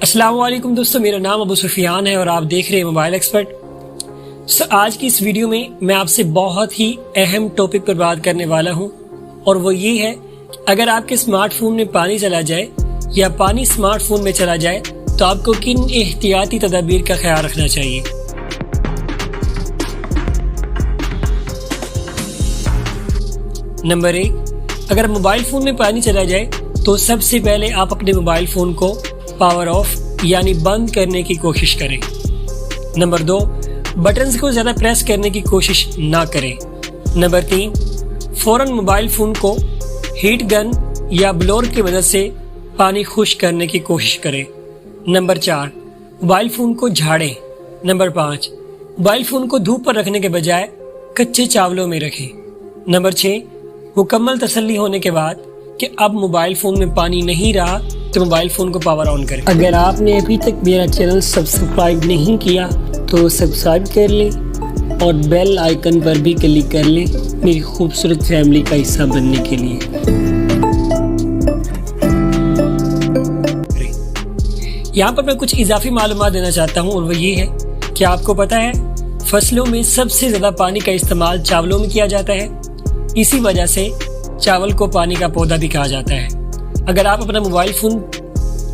السلام علیکم دوستو، میرا نام ابو سفیان ہے اور آپ دیکھ رہے ہیں موبائل ایکسپرٹ۔ آج کی اس ویڈیو میں آپ سے بہت ہی اہم ٹاپک پر بات کرنے والا ہوں، اور وہ یہ ہے کہ اگر آپ کے اسمارٹ فون میں پانی چلا جائے یا پانی اسمارٹ فون میں چلا جائے تو آپ کو کن احتیاطی تدابیر کا خیال رکھنا چاہیے۔ نمبر 1، اگر موبائل فون میں پانی چلا جائے تو سب سے پہلے آپ اپنے موبائل فون کو پاور آف یعنی بند کرنے کی کوشش کریں۔ نمبر 2، بٹنز کو زیادہ پریس کرنے کی کوشش نہ کریں۔ نمبر 3، فوراً موبائل فون کو ہیٹ گن یا بلور کی مدد سے پانی خشک کرنے کی کوشش کریں۔ نمبر 4، موبائل فون کو جھاڑیں۔ نمبر 5، موبائل فون کو دھوپ پر رکھنے کے بجائے کچے چاولوں میں رکھیں۔ نمبر 6، مکمل تسلی ہونے کے بعد کہ اب موبائل فون میں پانی نہیں رہا تو موبائل فون کو پاور آن کریں۔ اگر آپ نے ابھی تک میرا چینل سبسکرائب نہیں کیا تو سبسکرائب کر لیں اور بیل آئیکن پر بھی کلک کر لیں میری خوبصورت فیملی کا حصہ بننے کے لیے۔ یہاں پر میں کچھ اضافی معلومات دینا چاہتا ہوں، اور وہ یہ ہے کہ آپ کو پتہ ہے فصلوں میں سب سے زیادہ پانی کا استعمال چاولوں میں کیا جاتا ہے، اسی وجہ سے چاول کو پانی کا پودا بھی کہا جاتا ہے۔ اگر آپ اپنا موبائل فون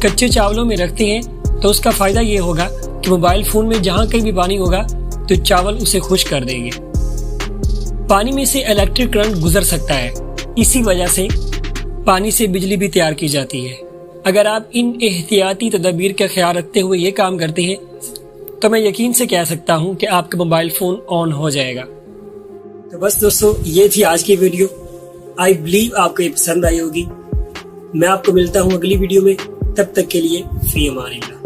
کچے چاولوں میں رکھتے ہیں تو اس کا فائدہ یہ ہوگا کہ موبائل فون میں جہاں کہیں بھی پانی ہوگا تو چاول اسے خشک کر دیں گے۔ پانی میں سے الیکٹرک کرنٹ گزر سکتا ہے، اسی وجہ سے پانی سے بجلی بھی تیار کی جاتی ہے۔ اگر آپ ان احتیاطی تدابیر کا خیال رکھتے ہوئے یہ کام کرتے ہیں تو میں یقین سے کہہ سکتا ہوں کہ آپ کا موبائل فون آن ہو جائے گا۔ تو بس دوستو، یہ تھی آج کی ویڈیو۔ آئی بلیو آپ کو یہ پسند آئی ہوگی۔ میں آپ کو ملتا ہوں اگلی ویڈیو میں، تب تک کے لیے فی امان اللہ۔